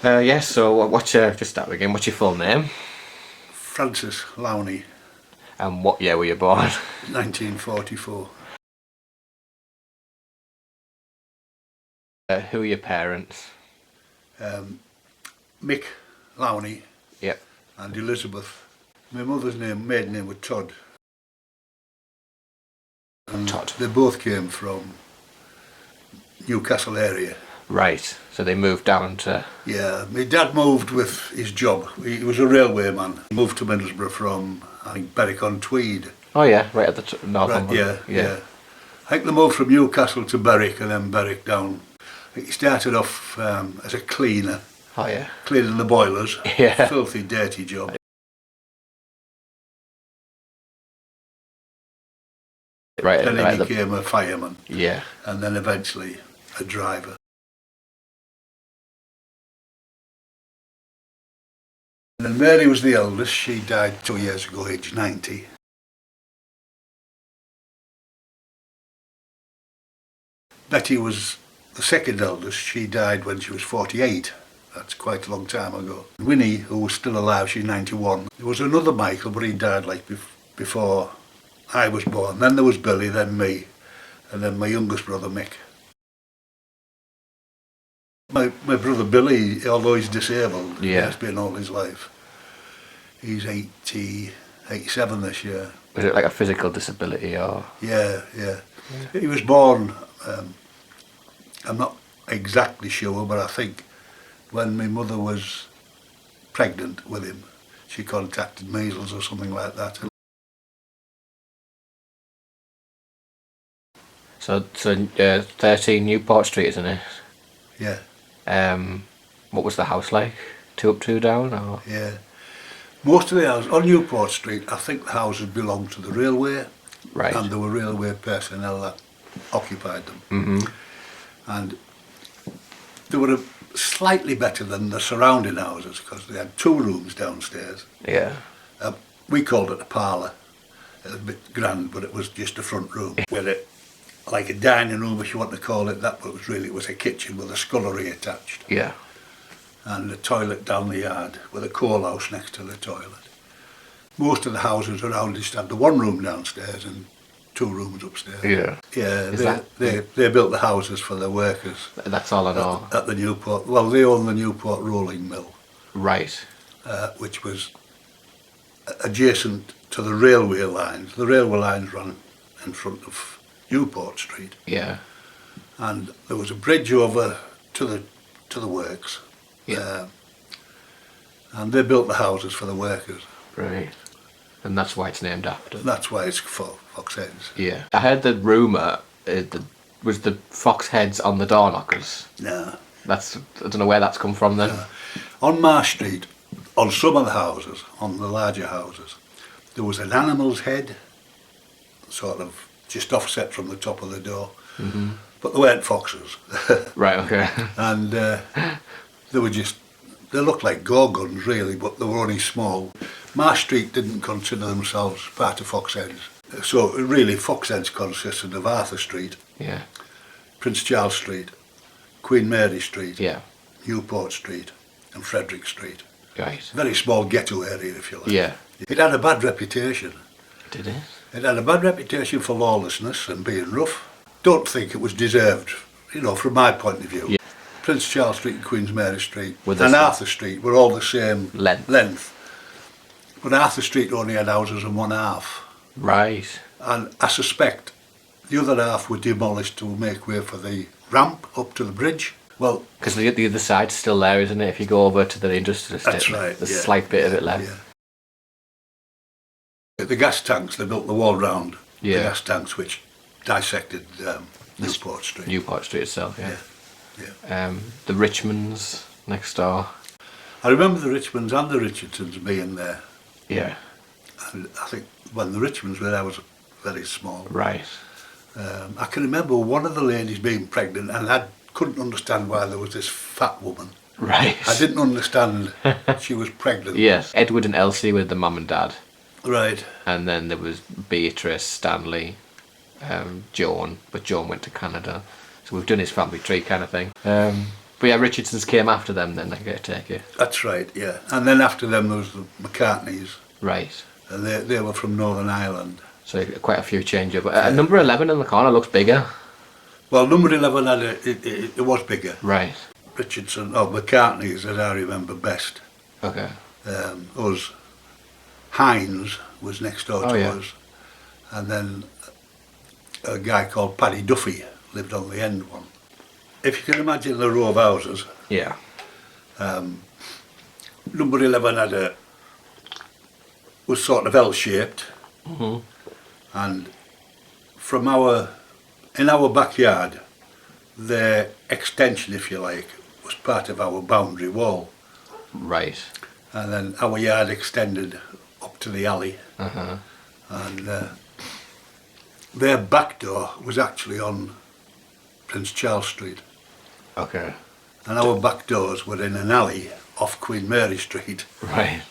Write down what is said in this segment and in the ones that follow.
Yes, so what's your, just start again, what's your full name? Francis Lowney, And what year were you born? 1944. Who are your parents? Mick Lowney Yep. and Elizabeth. My mother's maiden name was Todd. And Todd. They both came from Newcastle area. Right, so they moved down to... Yeah, my dad moved with his job. He was a railway man. He moved to Middlesbrough from, I think, Berwick-on-Tweed. Oh yeah, right at the northern Right, yeah. I think they moved from Newcastle to Berwick and then Berwick down. He started off as a cleaner. Oh yeah. Cleaning the boilers. Yeah. Filthy, dirty job. Right, Then right he became a fireman. Yeah. And then eventually a driver. And then Mary was the eldest. She died 2 years ago, aged 90. Betty was the second eldest. She died when she was 48. That's quite a long time ago. Winnie, who was still alive, she's 91. There was another Michael, but he died like before I was born. Then there was Billy, then me, and then my youngest brother Mick. My brother Billy, although he's disabled, he has been all his life. He's 87 this year. Was it like a physical disability or...? Yeah. He was born, I'm not exactly sure, but I think when my mother was pregnant with him, she contacted measles or something like that. So 13 Newport Street, isn't it? Yeah. What was the house like? 2 up, 2 down, or...? Yeah. Most of the houses on Newport Street, I think the houses belonged to the railway. Right. And there were railway personnel that occupied them. Mm-hmm. And they were slightly better than the surrounding houses because they had 2 rooms downstairs. Yeah. We called it a parlour. It was a bit grand, but it was just a front room. With it, like a dining room, if you want to call it that, but it was a kitchen with a scullery attached. Yeah. And a toilet down the yard with a coal house next to the toilet. Most of the houses around just had the 1 room downstairs and 2 rooms upstairs. Yeah. Yeah, they built the houses for their workers. That's all I know. At the Newport, well, they own the Newport rolling mill. Right. Which was adjacent to the railway lines. The railway lines ran in front of Newport Street. Yeah. And there was a bridge over to the works. Yeah. And they built the houses for the workers. Right. And that's why it's named after. That's why it's Foxheads. Yeah. I heard the rumour was the Foxheads on the door knockers. No. I don't know where that's come from then. On Marsh Street, on some of the houses, on the larger houses, there was an animal's head, sort of just offset from the top of the door. Mm-hmm. But they weren't foxes. Right, okay. And they looked like gorgons really, but they were only small. Marsh Street didn't consider themselves part of Foxheads. So really Foxheads consisted of Arthur Street, Yeah. Prince Charles Street, Queen Mary Street, Yeah. Newport Street and Frederick Street. Right. Very small ghetto area, if you like. Yeah. It had a bad reputation. Did it? It had a bad reputation for lawlessness and being rough. Don't think it was deserved, from my point of view. Yeah. Prince Charles Street and Queen Mary Street and Arthur Street were all the same length. But Arthur Street only had houses in one half. Right. And I suspect the other half were demolished to make way for the ramp up to the bridge. Well, because the other side's still there, isn't it? If you go over to the industrial estate, that's right. There's a slight bit of it left. Yeah. The gas tanks, they built the wall round. Yeah. The gas tanks which dissected Newport Street. Newport Street itself, yeah. Yeah. The Richmonds next door. I remember the Richmonds and the Richardsons being there. Yeah. And I think when the Richmonds were there, I was very small. Right. I can remember one of the ladies being pregnant and I couldn't understand why there was this fat woman. Right. I didn't understand she was pregnant. Yes. Edward and Elsie with the mum and dad. Right. And then there was Beatrice, Stanley, Joan, but Joan went to Canada. So we've done his family tree kind of thing. But But yeah, Richardson's came after them then, I take it. That's right, yeah. And then after them there was the McCartneys, Right. and they were from Northern Ireland. So quite a few changes. But number 11 in the corner looks bigger. Well, number 11 had it was bigger. Right. Richardson, McCartneys, as I remember best. Okay. Us, Hines was next door to us, and then a guy called Paddy Duffy lived on the end one. If you can imagine the row of houses, Yeah. number 11 was sort of L-shaped, and from in our backyard, the extension, if you like, was part of our boundary wall. Right. And then our yard extended up to the alley, Uh-huh. and their back door was actually on Prince Charles Street, Okay. and our back doors were in an alley off Queen Mary Street. Right.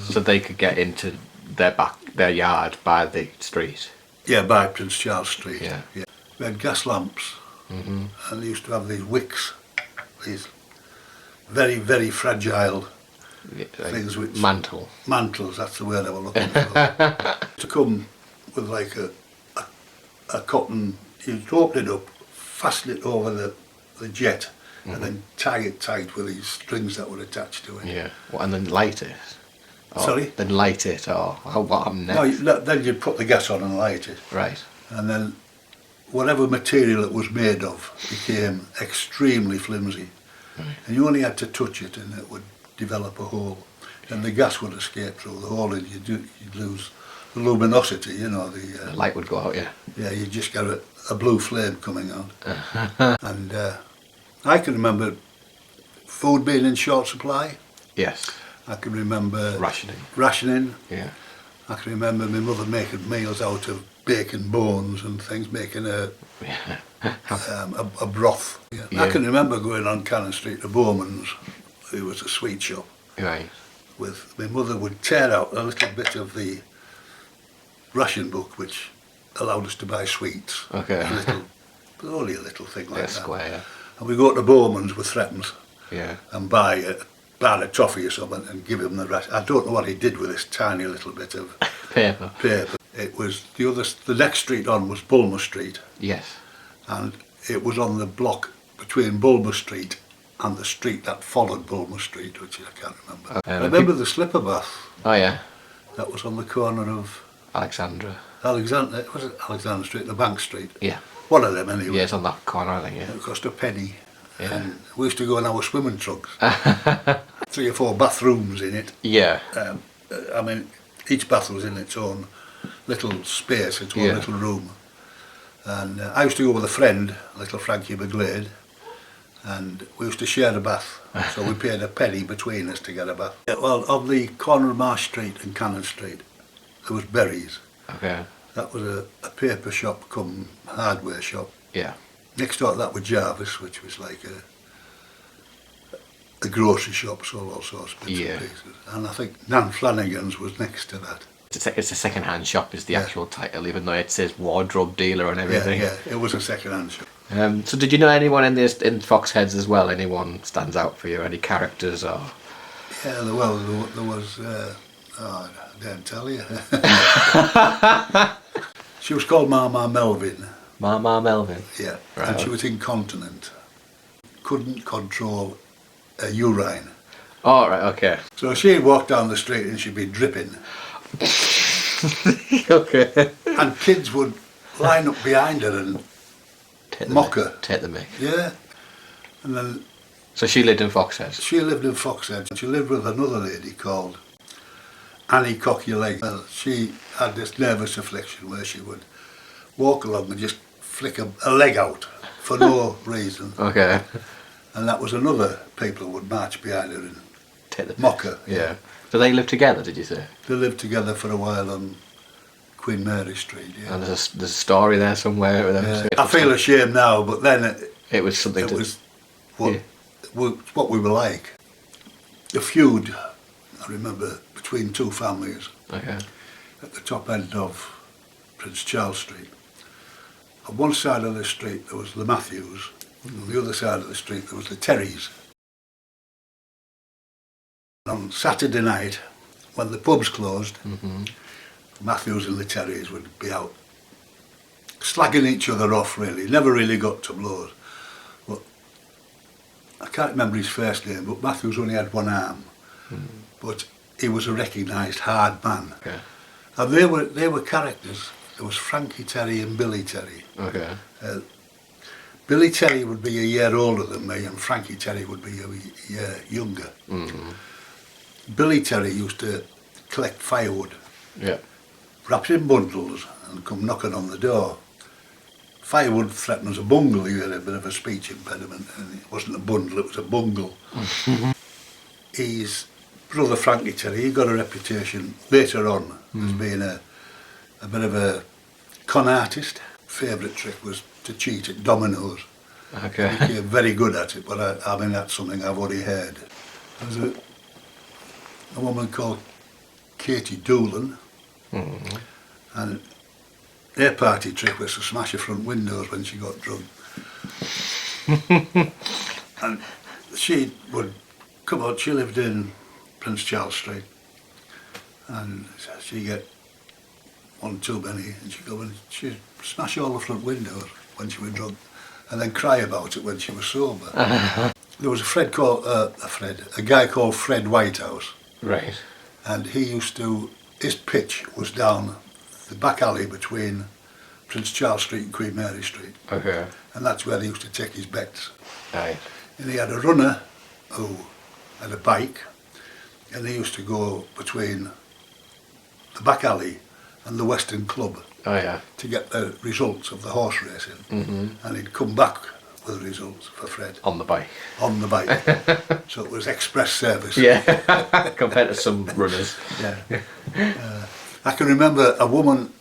So they could get into their yard by the street. Yeah, by Prince Charles Street. Yeah. We had gas lamps, and they used to have these wicks, these very, very fragile things which... Mantles, that's the word I was looking for. To come with like a cotton, you'd open it up, fasten it over the jet, and then tie it tight with these strings that were attached to it. Yeah. What, and then light it? Or Sorry? Then light it, or what happened next? No, then you'd put the gas on and light it. Right. And then whatever material it was made of became extremely flimsy. Right. And you only had to touch it and it would develop a hole. And the gas would escape through the hole and you'd lose the luminosity, you know. The light would go out, yeah. Yeah, you just get a blue flame coming out. And I can remember food being in short supply. Yes. I can remember Rationing. Yeah. I can remember my mother making meals out of bacon bones and things, making a broth. Yeah. Yeah. I can remember going on Cannon Street to Bowman's, who was a sweet shop. Right. With my mother would tear out a little bit of the ration book, which allowed us to buy sweets. Okay. Only a little thing like that. Square. Yeah. And we go to Bowman's with threepence Yeah. and buy a bar of toffee or something and give him the ration. I don't know what he did with this tiny little bit of Paper. It was the next street on was Bulmer Street, Yes. and it was on the block between Bulmer Street and the street that followed Bulmer Street, which I can't remember. I remember the slipper bath. Oh yeah. That was on the corner of Alexandra. Was it Alexander Street, the Bank Street? Yeah. One of them anyway. Yeah, it's on that corner, I think. Yeah. It cost a penny. Yeah. And we used to go in our swimming trunks. 3 or 4 bathrooms in it. Yeah. I mean, each bath was in its own little space, its own little room. And I used to go with a friend, little Frankie McGlade, and we used to share a bath. So we paid a penny between us to get a bath. Yeah, well, on the corner of Marsh Street and Cannon Street, there was Berries. Okay. That was a paper shop come hardware shop. Yeah. Next door to that was Jarvis, which was like a grocery shop, sold all sorts of bits and pieces. And I think Nan Flanagan's was next to that. It's a second-hand shop is the actual title, even though it says wardrobe dealer and everything. Yeah, it was a second-hand shop. So did you know anyone in Foxheads as well? Anyone stands out for you? Any characters or? Yeah, there was. I didn't tell you. She was called Mama Melvin. Mama Melvin. Yeah, Right. and she was incontinent. Couldn't control a urine. Oh right, okay. So she'd walk down the street and she'd be dripping. Okay. And kids would line up behind her and mock her. Take the mick. Yeah. And then So she lived in Foxheads. she lived in Foxheads. She lived with another lady called Annie Cock-Your-Leg. She had this nervous affliction where she would walk along and just flick a leg out for no reason. Okay. And that was another people would march behind her and Take the mock her. Yeah. So they lived together, did you say? They lived together for a while on Queen Mary Street, yeah. And there's a story there somewhere with them. Yeah. I feel ashamed now, but then It was something it was what we were like. The feud, I remember, between two families Okay. at the top end of Prince Charles Street. On one side of the street there was the Matthews, and on the other side of the street there was the Terrys. On Saturday night, when the pubs closed, Mm-hmm. Matthews and the Terriers would be out slagging each other off really, never really got to blows. But I can't remember his first name, but Matthews only had one arm. But he was a recognised hard man. Okay. And they were characters. There was Frankie Terry and Billy Terry. Okay. Billy Terry would be a year older than me and Frankie Terry would be a year younger. Mm-hmm. Billy Terry used to collect firewood, Yeah. wrap it in bundles and come knocking on the door. Firewood threatened a bungle. He had a bit of a speech impediment and it wasn't a bundle, it was a bungle. His brother Frankie Terry, he got a reputation later on as being a bit of a con artist. Favourite trick was to cheat at dominoes. Okay. He became very good at it, but I mean that's something I've already heard. There was a woman called Katie Doolan, Mm-hmm. and their party trick was to smash her front windows when she got drunk. And she would come out, she lived in Prince Charles Street, and she'd get one too many, and she'd go and she'd smash all the front windows when she was drunk, and then cry about it when she was sober. There was a guy called Fred Whitehouse, Right. and he used to, his pitch was down the back alley between Prince Charles Street and Queen Mary Street, Okay. and that's where he used to take his bets. Aye. And he had a runner who had a bike, and he used to go between the back alley and the Western Club Oh yeah. to get the results of the horse racing, Mm-hmm. and he'd come back with the results for Fred On the bike. on the bike. So it was express service. Yeah. Compared to some runners. Yeah. I can remember a woman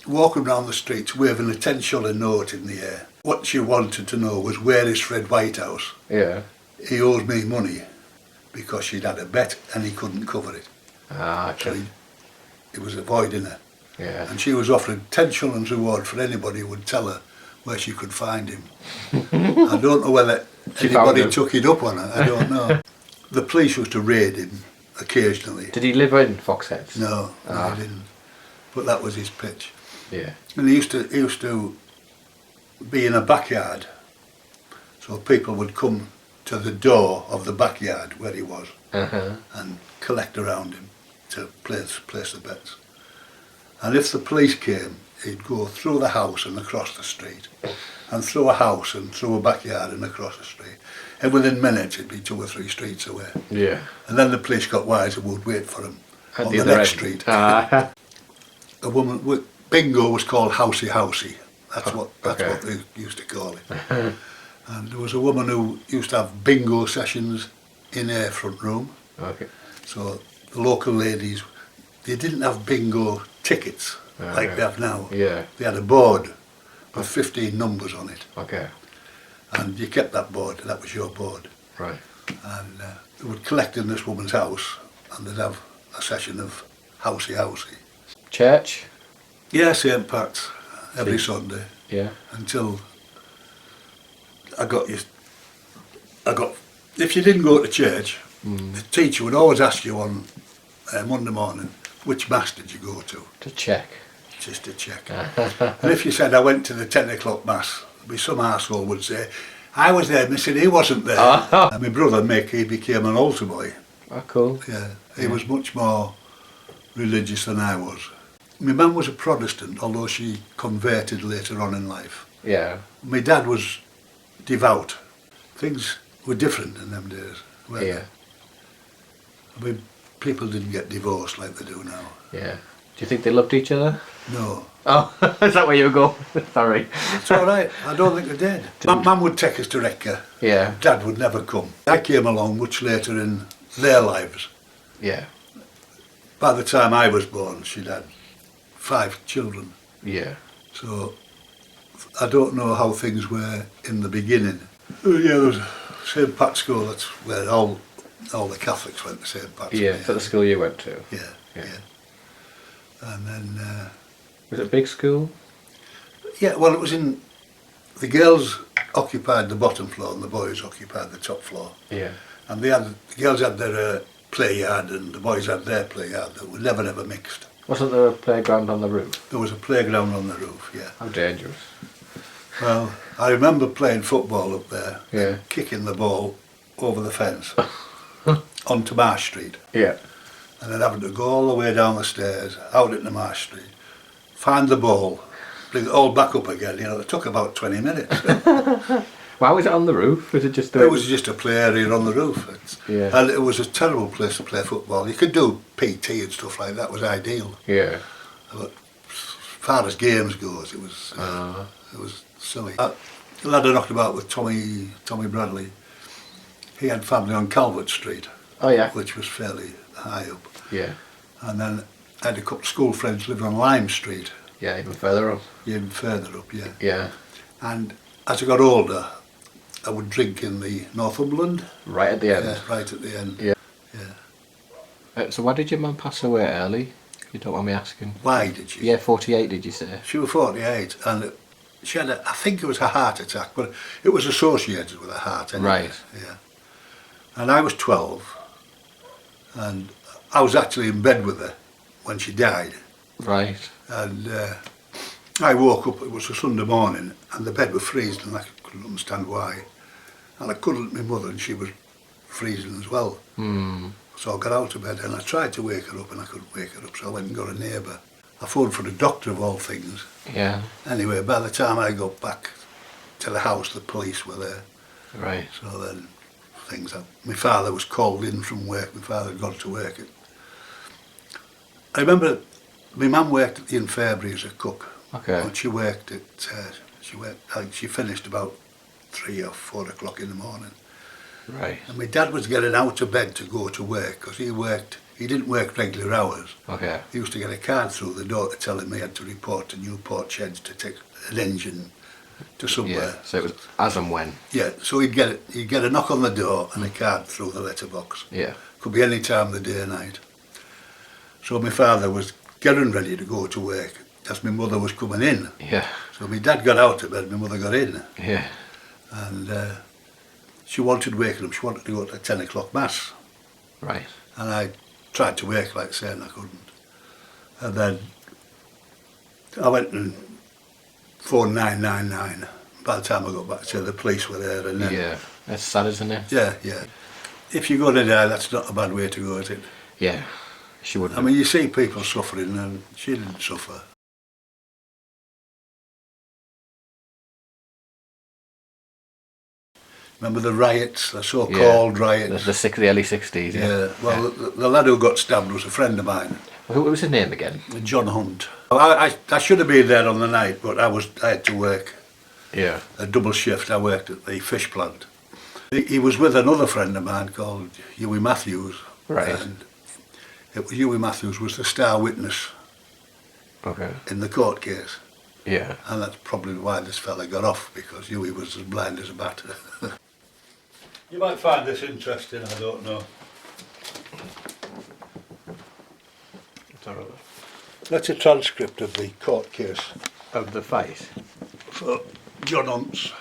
walking around the streets waving a 10-shilling note in the air. What she wanted to know was, where is Fred Whitehouse? Yeah. He owes me money, because she'd had a bet and he couldn't cover it. Ah, So okay. he was avoiding her. Yeah. And she was offering 10 shillings reward for anybody who would tell her where she could find him. I don't know whether She found anybody him. took it up on her, I don't know. The police used to raid him occasionally. Did he live in Foxheads? No, Ah. he didn't. But that was his pitch. Yeah. And he used to be in a backyard, so people would come to the door of the backyard where he was Uh-huh. and collect around him to place the bets. And if the police came, he'd go through the house and across the street, and through a house and through a backyard and across the street. And within minutes he'd be 2 or 3 streets away. Yeah. And then the police got wise and would wait for him At on the the other next end. street. Ah. A woman with bingo was called housey housey. That's what okay. they used to call it. And there was a woman who used to have bingo sessions in her front room. Okay. So the local ladies, they didn't have bingo tickets like Okay. they have now. Yeah. They had a board with 15 numbers on it, Okay. and you kept that board, that was your board. Right. And they would collect in this woman's house, and they'd have a session of housey housey. Church? Yeah, St. Pat's every Sunday Yeah. until if you didn't go to church, the teacher would always ask you on Monday morning, which mass did you go to? To check. Just to check. And if you said, I went to the 10 o'clock mass, there'd be some arsehole would say, I was there, missing, he wasn't there. And my brother Mick, he became an altar boy. Oh, cool. Yeah, he was much more religious than I was. My mum was a Protestant, although she converted later on in life. Yeah. My dad was devout. Things were different in them days. weren't Yeah. they? I mean, people didn't get divorced like they do now. Yeah. Do you think they loved each other? No. Oh, is that where you go? Sorry. It's all right. I don't think they did. My mum would take us to Recca. Yeah. Dad would never come. I came along much later in their lives. Yeah. By the time I was born, she'd had 5 children. Yeah. So I don't know how things were in the beginning. Yeah, there was St. Pat's School. That's where all the Catholics went to St. Pat's. Yeah. Is that the school you went to? Yeah, Yeah. yeah. And then, Was it a big school? yeah, well, it was in, the girls occupied the bottom floor and the boys occupied the top floor. Yeah. And the girls had their play yard and the boys had their play yard. They were never ever mixed. Wasn't there a playground on the roof? There was a playground on the roof, yeah. How dangerous. Well, I remember playing football up there, Yeah. kicking the ball over the fence onto Marsh Street, Yeah. and then having to go all the way down the stairs, out into Marsh Street, find the ball, bring it all back up again. You know, it took about 20 minutes. Why was it on the roof? Was it just It was just a play area on the roof. Yeah. And it was a terrible place to play football. You could do PT and stuff like that, was ideal. Yeah. But as far as games goes, it was silly. A lad I knocked about with Tommy Bradley, he had family on Calvert Street, Oh yeah. which was fairly high up. Yeah. And then I had a couple of school friends living on Lime Street, Yeah, even further up. even further up, yeah. Yeah. And as I got older, I would drink in the Northumberland. Right at the end. Yeah, right at the end. Yeah. Yeah. So why did your mum pass away early? You don't mind me asking. Why did she? Yeah, 48 did you say? She was 48 and she had I think it was a heart attack, but it was associated with a heart anyway. Right. Yeah. And I was 12 and I was actually in bed with her when she died. Right. And I woke up, it was a Sunday morning, and the bed was freezing and I couldn't understand why. And I cuddled my mother and she was freezing as well. So I got out of bed and I tried to wake her up and I couldn't wake her up, so I went and got a neighbour. I phoned for the doctor of all things. Yeah. Anyway, by the time I got back to the house, the police were there. Right. So then my father was called in from work, my father had gone to work. I remember my mum worked at the infirmary as a cook. Okay. And she worked at, I think she finished about 3 or 4 o'clock in the morning. Right. And my dad was getting out of bed to go to work because he didn't work regular hours. Okay. He used to get a card through the door to tell him he had to report to Newport Sheds to take an engine to somewhere. Yeah. So it was as and when. Yeah, so he'd get a knock on the door and a card through the letterbox. Yeah. Could be any time of the day or night. So my father was getting ready to go to work as my mother was coming in. Yeah. So my dad got out of bed, my mother got in. Yeah. And she wanted waking up, she wanted to go to a 10 o'clock mass. Right. And I tried to wake her, like saying I couldn't. And then I went and phoned 999. By the time I got back to the police were there. And then, Yeah. That's sad, isn't it? yeah, yeah. If you're going to die, that's not a bad way to go, is it? Yeah. She wouldn't. I mean, you see people suffering and she didn't suffer. Remember the riots, the so-called riots? The early 60s, yeah. Yeah, well, the lad who got stabbed was a friend of mine, What was his name again? John Hunt. I should have been there on the night, but I had to work Yeah. a double shift. I worked at the fish plant. He was with another friend of mine called Hughie Matthews. Right. And Hughie Matthews was the star witness Okay. in the court case. Yeah. And that's probably why this fella got off, because Hughie was as blind as a bat. You might find this interesting, I don't know. That's a transcript of the court case Of the fight? for John Hunt's.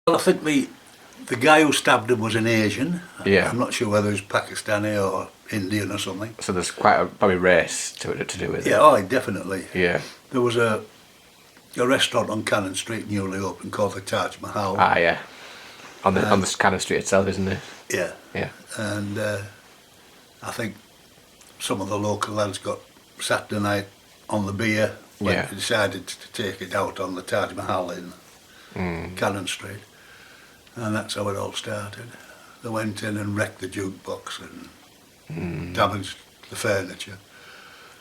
Well, I think the guy who stabbed him was an Asian. Yeah. I'm not sure whether he was Pakistani or Indian or something. So there's quite a probably race to do with it. Yeah, oh, definitely. Yeah. There was a restaurant on Cannon Street newly opened called the Taj Mahal. Ah, yeah. On the Cannon Street itself, isn't it? Yeah. Yeah. And I think some of the local lads got Saturday night on the beer when Yeah. they decided to take it out on the Taj Mahal in Cannon Street. And that's how it all started. They went in and wrecked the jukebox and damaged the furniture.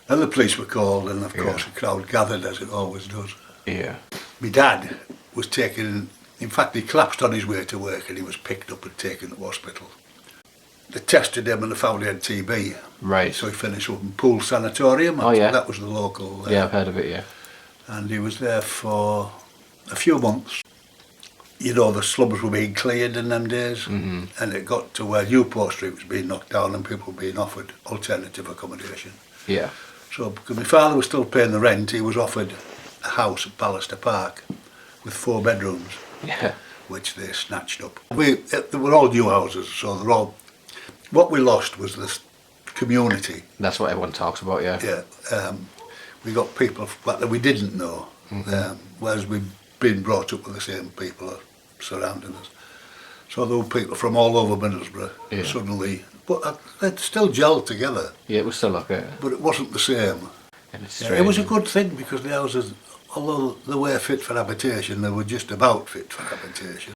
And the police were called, and of course the crowd gathered, as it always does. Yeah. My dad was taken, in fact he collapsed on his way to work and he was picked up and taken to hospital. They tested him and they found he had TB. Right. So he finished up in Poole Sanatorium. Oh, yeah. That was the local. Yeah, I've heard of it, yeah. And he was there for a few months. You know, the slums were being cleared in them days, and it got to where Newport Street was being knocked down and people were being offered alternative accommodation. Yeah. So, because my father was still paying the rent, he was offered a house at Pallister Park with 4 bedrooms. Yeah. which they snatched up. They were all new houses, so they're all. What we lost was this community. That's what everyone talks about, yeah. Yeah, we got people that we didn't know, whereas we've been brought up with the same people surrounding us. So there were people from all over Middlesbrough suddenly, but they'd still gelled together. Yeah, it was still okay. But it wasn't the same. And it's Yeah, it was a good thing because the houses, although they were fit for habitation, they were just about fit for habitation.